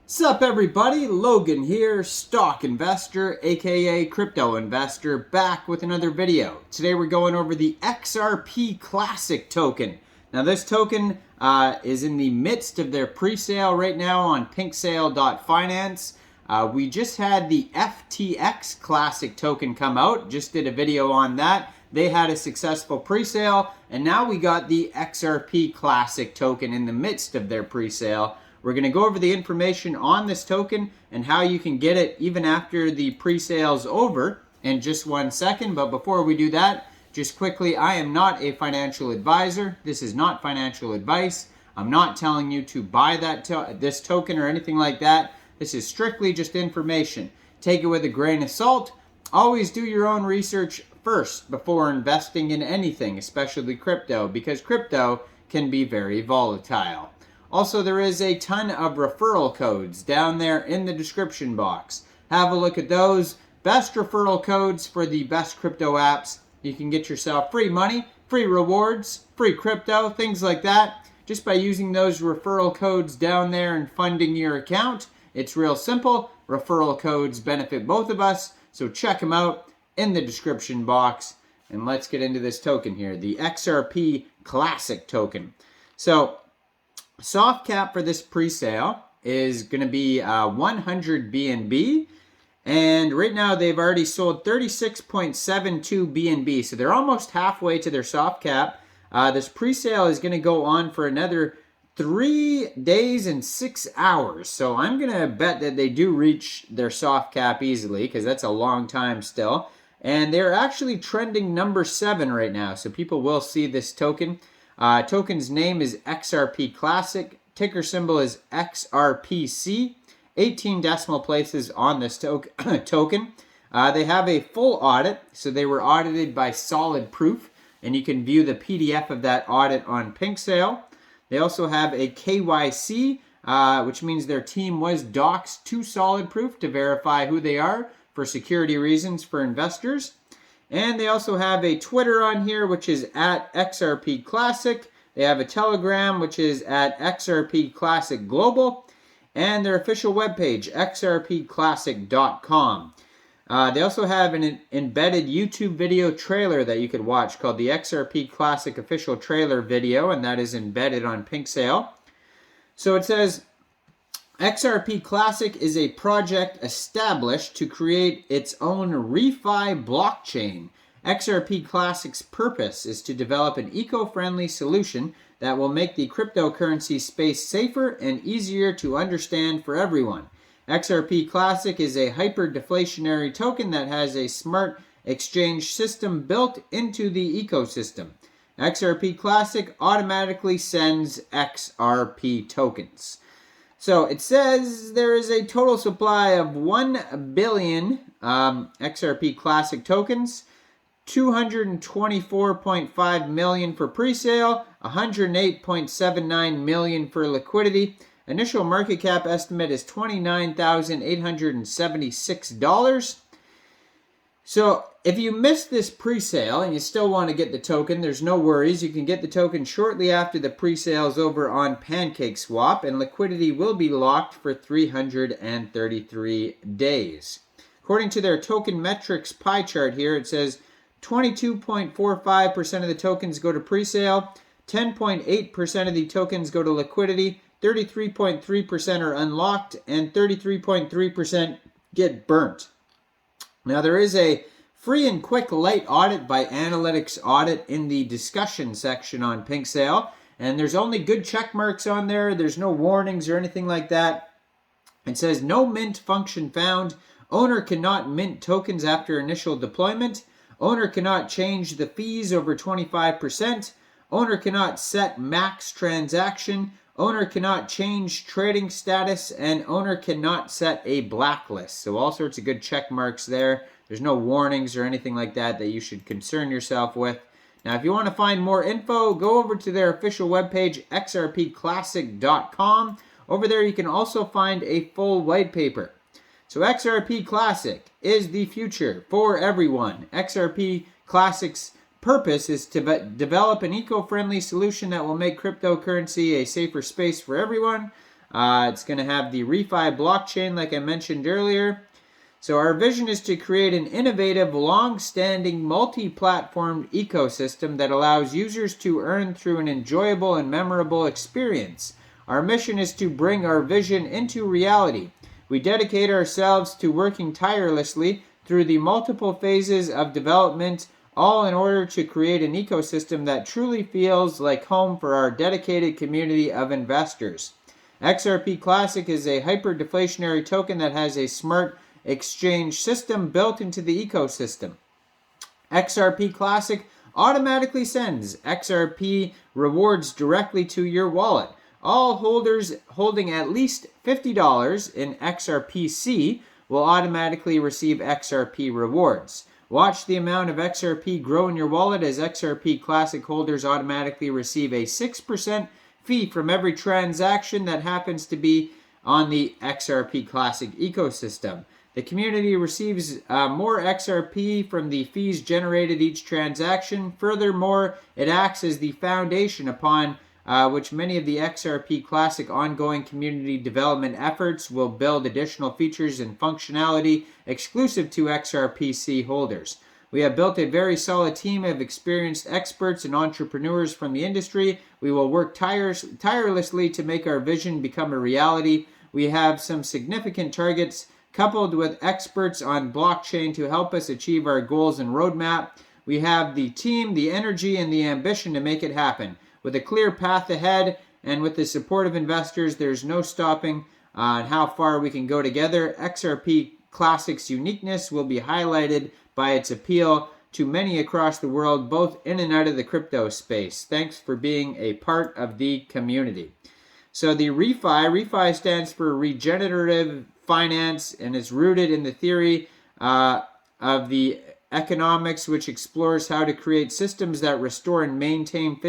Sup everybody, Logan here, stock investor, aka crypto investor, back with another video. Today we're going over the Xrpclassic token. Now this token is in the midst of their pre-sale right now on pinksale.finance. We just had the FTX Classic token come out, just did a video on that. They had a successful pre-sale, and now we got the Xrpclassic token in the midst of their pre-sale. We're going to go over the information on this token and how you can get it even after the pre-sale's over in just 1 second. But before we do that, just quickly, I am not a financial advisor. This is not financial advice. I'm not telling you to buy this token or anything like that. This is strictly just information. Take it with a grain of salt. Always do your own research first before investing in anything, especially crypto, because crypto can be very volatile. Also, there is a ton of referral codes down there in the description box. Have a look at those. Best referral codes for the best crypto apps. You can get yourself free money, free rewards, free crypto, things like that. Just by using those referral codes down there and funding your account. It's real simple. Referral codes benefit both of us, so check them out in the description box. And let's get into this token here, the Xrpclassic token. So, soft cap for this pre-sale is going to be 100 BNB, and right now they've already sold 36.72 BNB, so they're almost halfway to their soft cap. This pre-sale is going to go on for another 3 days and 6 hours, so I'm going to bet that they do reach their soft cap easily, because that's a long time still, and they're actually trending number 7 right now, so people will see this token. Token's name is Xrpclassic. Ticker symbol is Xrpc. 18 decimal places on this token. They have a full audit, so they were audited by Solid Proof, and you can view the PDF of that audit on Pinksale. They also have a KYC, which means their team was doxed to Solid Proof to verify who they are for security reasons for investors. And they also have a Twitter on here, which is at Xrpclassic. They have a Telegram, which is at Xrpclassic Global. And their official webpage, Xrpclassic.com. They also have an embedded YouTube video trailer that you could watch called the Xrpclassic official trailer video, and that is embedded on Pinksale. So it says, Xrpclassic is a project established to create its own Refi blockchain. Xrpclassic's purpose is to develop an eco-friendly solution that will make the cryptocurrency space safer and easier to understand for everyone. Xrpclassic is a hyper-deflationary token that has a smart exchange system built into the ecosystem. Xrpclassic automatically sends XRP tokens. So it says there is a total supply of 1 billion Xrpclassic tokens, 224.5 million for pre-sale, 108.79 million for liquidity. Initial market cap estimate is $29,876. So if you missed this pre-sale and you still want to get the token, there's no worries. You can get the token shortly after the pre-sale is over on PancakeSwap, and liquidity will be locked for 333 days. According to their token metrics pie chart here, it says 22.45% of the tokens go to pre-sale, 10.8% of the tokens go to liquidity, 33.3% are unlocked, and 33.3% get burnt. Now, there is a free and quick light audit by Analytics Audit in the discussion section on Pinksale, and there's only good check marks on there. There's no warnings or anything like that. It says no mint function found. Owner cannot mint tokens after initial deployment. Owner cannot change the fees over 25%. Owner cannot set max transaction. Owner cannot change trading status, and owner cannot set a blacklist. So all sorts of good check marks there. There's no warnings or anything like that that you should concern yourself with. Now, if you want to find more info, go over to their official webpage, Xrpclassic.com. Over there, you can also find a full white paper. So Xrpclassic is the future for everyone. Xrpclassic's purpose is to develop an eco-friendly solution that will make cryptocurrency a safer space for everyone. It's going to have the Refi blockchain like I mentioned earlier. So our vision is to create an innovative, long-standing, multi-platform ecosystem that allows users to earn through an enjoyable and memorable experience. Our mission is to bring our vision into reality. We dedicate ourselves to working tirelessly through the multiple phases of development, all in order to create an ecosystem that truly feels like home for our dedicated community of investors. Xrpclassic is a hyper-deflationary token that has a smart exchange system built into the ecosystem. Xrpclassic automatically sends XRP rewards directly to your wallet. All holders holding at least $50 in Xrpc will automatically receive XRP rewards. Watch the amount of XRP grow in your wallet as Xrpclassic holders automatically receive a 6% fee from every transaction that happens to be on the Xrpclassic ecosystem. The community receives more XRP from the fees generated each transaction. Furthermore, it acts as the foundation upon which many of the Xrpclassic ongoing community development efforts will build additional features and functionality exclusive to Xrpc holders. We have built a very solid team of experienced experts and entrepreneurs from the industry. We will work tirelessly to make our vision become a reality. We have some significant targets coupled with experts on blockchain to help us achieve our goals and roadmap. We have the team, the energy, and the ambition to make it happen. With a clear path ahead and with the support of investors, there's no stopping on how far we can go together. Xrpclassic's uniqueness will be highlighted by its appeal to many across the world, both in and out of the crypto space. Thanks for being a part of the community. So the Refi stands for regenerative finance, and is rooted in the theory of the economics, which explores how to create systems that restore and maintain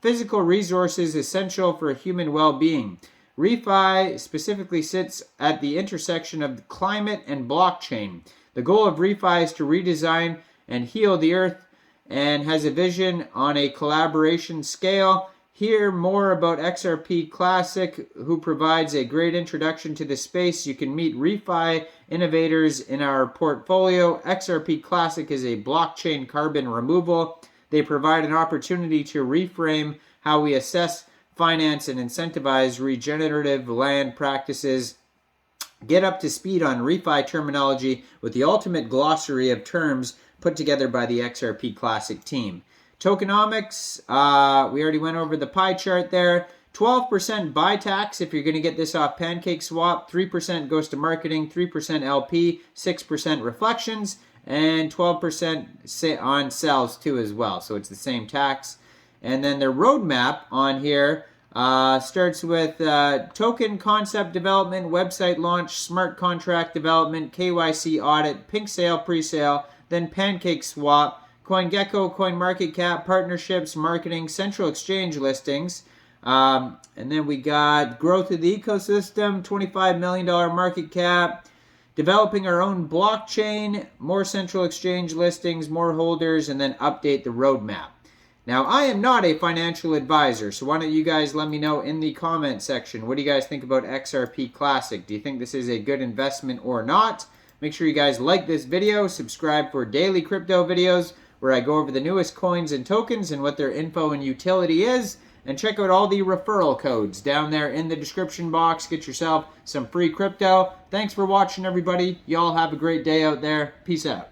physical resources essential for human well-being. Refi specifically sits at the intersection of climate and blockchain. The goal of Refi is to redesign and heal the earth and has a vision on a collaboration scale. Hear more about Xrpclassic, who provides a great introduction to the space. You can meet Refi innovators in our portfolio. Xrpclassic is a blockchain carbon removal. They provide an opportunity to reframe how we assess, finance, and incentivize regenerative land practices. Get up to speed on Refi terminology with the ultimate glossary of terms put together by the Xrpclassic team. Tokenomics, we already went over the pie chart there. 12% buy tax if you're going to get this off PancakeSwap. 3% goes to marketing, 3% LP, 6% reflections, and 12% on sales too as well. So it's the same tax. And then their roadmap on here starts with token concept development, website launch, smart contract development, KYC audit, pink sale, pre-sale, then PancakeSwap, CoinGecko, CoinMarketCap, partnerships, marketing, central exchange listings. And then we got growth of the ecosystem, $25 million market cap, developing our own blockchain, more central exchange listings, more holders, and then update the roadmap. Now, I am not a financial advisor, so why don't you guys let me know in the comment section, what do you guys think about Xrpclassic? Do you think this is a good investment or not? Make sure you guys like this video, subscribe for daily crypto videos, where I go over the newest coins and tokens and what their info and utility is. And check out all the referral codes down there in the description box. Get yourself some free crypto. Thanks for watching, everybody. Y'all have a great day out there. Peace out.